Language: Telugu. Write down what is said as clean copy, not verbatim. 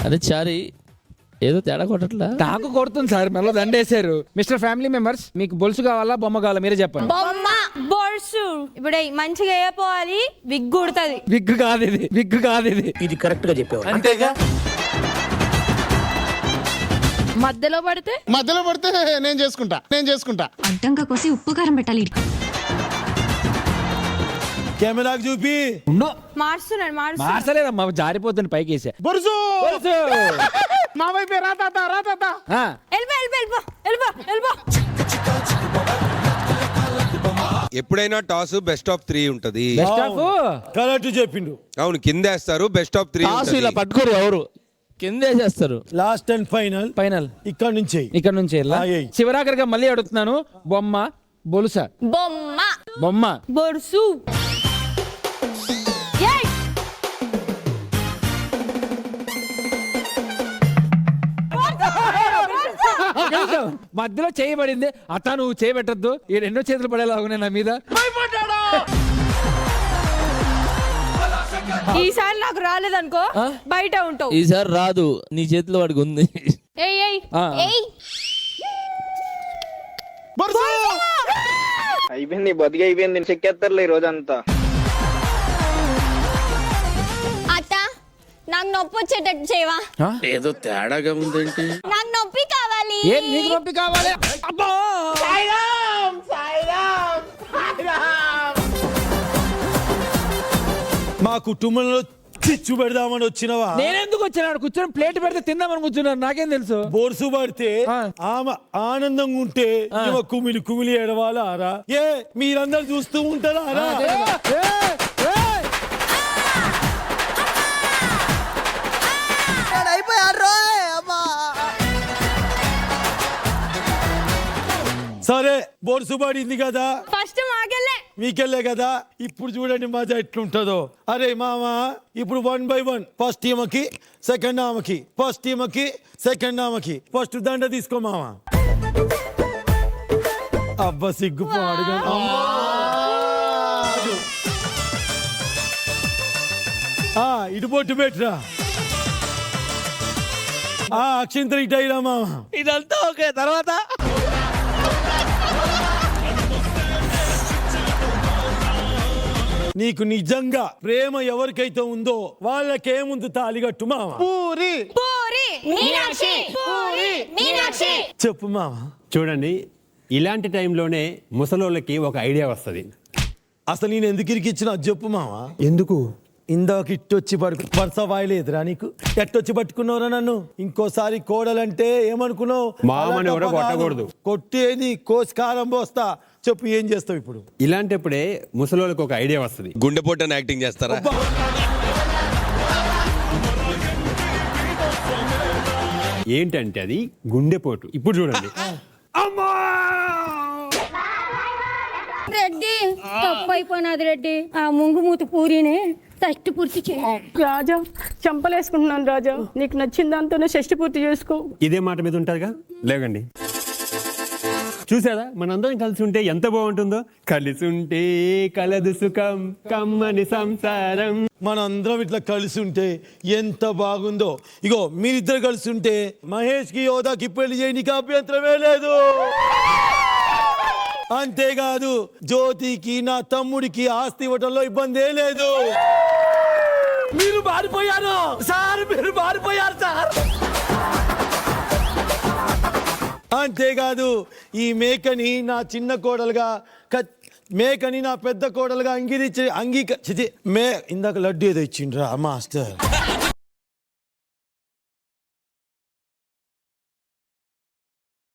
అదే చారి ఏదో తేడా కొట్టట్లా. నాకు కొడుతుంది సార్, మెల్ల దండేశారు. మిస్టర్ ఫ్యామిలీ మెంబర్స్, మీకు బొలుసు కావాలా బొమ్మ కావాలా మీరే చెప్పండి. బొమ్మ బొర్సు. ఇప్పుడు మంచిగా వేయపోవాలి, విగ్గు ఉడుతుంది. విగ్గు కాదు ఇది, విగ్గు కాదు ఇది. ఇది కరెక్ట్ గా చెప్పావు. అంతేగా. మధ్యలో పడితే నేను చేసుకుంటా. అడ్డంగా కోసి ఉప్పు కారం పెట్టాలి. కెమెరాకి చూపి మార్చున్నాడు. మార్చలేదమ్మా, జారిపోతుంది పైకి వేసా. బొరుసు బొలుసు. మా వైపే రా తాత. ఆ, వెళ్ళిపో. ఎప్పుడైనా టాస్ బెస్ట్ ఆఫ్ 3 ఉంటది. Best of. కరెక్ట్ చెప్పిండు. అవును, కిందేస్తారు, బెస్ట్ ఆఫ్ 3 టాస్ ఇలా పట్టుకోరు ఎవరు, కిందేసేస్తారు. లాస్ట్ అండ్ ఫైనల్ ఫైనల్ ఇక్కడ నుంచి ఇక్కడ నుంచి వెళ్ళా. ఏయ్. చివరాఖరిగా మళ్ళీ అడుగుతున్నాను, బొమ్మ బొలుస. బొమ్మ బొర్సు. మధ్యలో చేయబడింది. అత్త నువ్వు చేయబెట్టద్దు, ఈ రెండో చేతులు పడేలా ఉన్నాయి నా మీద. ఈసారి నాకు రాలేదనుకో బయట ఉంటావు. ఈసారి రాదు, నీ చేతిలో వాడికి ఉంది. అయిపోయింది, బతికి అయిపోయింది. చెక్కేస్తారులే ఈ రోజంతా. అత్త నాకు నొప్పి వచ్చేటట్టు చేయవా? ఏదో తేడాగా ఉందేంటి? నాకు నొప్పి కావాలి. ఏం నీకు నొప్పి కావాలి? అబ్బా! మా కుటుంబంలో చిచ్చు పెడదామని వచ్చినవా? నేనెందుకు వచ్చినాడు? కూర్చొని ప్లేట్ పెడితే తిందామని కూర్చున్నాను, నాకేం తెలుసు. బోర్సు పడితే ఆమె ఆనందంగా ఉంటే ఈమె కుమిలి ఎడవాలా? ఏ మీరందరూ చూస్తూ ఉంటారా? సరే బోర్సు పడింది కదా, ఫస్ట్ మాకెళ్ళే మీకెళ్ళే కదా. ఇప్పుడు చూడండి మజా ఎట్లుంటుందో. అరే మామ, ఇప్పుడు 1 by 1. ఫస్ట్ ఈమెకి, సెకండ్ ఆమెకి, ఫస్ట్ ఈమెకి, సెకండ్ ఆమెకి. ఫస్ట్ దండ తీసుకో మామ. అబ్బా సిగ్గు పాడుగా. ఇటు బొట్టు పెట్టురా. అక్షింతలు ఇటు అయిరా మామ. ఇదంతా ఓకే. తర్వాత నీకు నిజంగా ప్రేమ ఎవరికైతే ఉందో వాళ్ళకేముందు తాలిగట్టు మామ. పూరి మీనాక్షి. చెప్పు మామ. చూడండి, ఇలాంటి టైంలోనే ముసలోళ్ళకి ఒక ఐడియా వస్తుంది. అసలు నేను ఎందుకు ఇరికిచ్చిన చెప్పు మామ. ఎందుకు ఇందాక ఇట్టొచ్చి పడుకు వరుస వాయలేదురా నీకు? ఎట్టొచ్చి పట్టుకున్నావురా నన్ను? ఇంకోసారి కోడలంటే ఏమనుకున్నావు? మామని ఎవరో కొట్టకూడదు. కొట్టేది కోస్కారం పోస్తా. చెప్పు ఏం చేస్తావు ఇప్పుడు? ఇలాంటప్పుడే ముసలోళ్ళకి ఒక ఐడియా వస్తుంది. గుండెపోటని యాక్టింగ్ చేస్తారా? ఏంటంటే అది గుండెపోటు. ఇప్పుడు చూడండి. రెడ్డి తప్పు అయిపోయినది రెడ్డి. ఆ ముంగుమూతి పూరిని షష్టి పూర్తి చేయి. రాజా చంపలేసుకుంటున్నాను రాజా, నీకు నచ్చిన దాంతోనే షష్టి పూర్తి చేసుకో. ఇదే మాట మీద ఉంటారుగా. లేకండి, చూసారా మనందరం కలిసి ఉంటే ఎంత బాగుంటుందో. కలిసి ఉంటే కలదు సుఖం, కమ్మని సంసారం. మనందరం ఇట్లా కలిసి ఉంటే ఎంత బాగుందో. ఇగో మీరిద్దరు కలిసి ఉంటే మహేష్ కి యోధాకి పెళ్లి చేయడానికి అభ్యంతరమే లేదు. అంతేకాదు జ్యోతికి నా తమ్ముడికి ఆస్తి ఇవ్వటంలో ఇబ్బందే లేదు. మీరు మారిపోయారు సార్, మీరు మారిపోయారు సార్. అంతేకాదు ఈ మేకని నా చిన్న కోడలుగా, మేకని నా పెద్ద కోడలుగా ఇందాక లడ్డు ఏదో ఇచ్చిండ్రా మాస్టర్.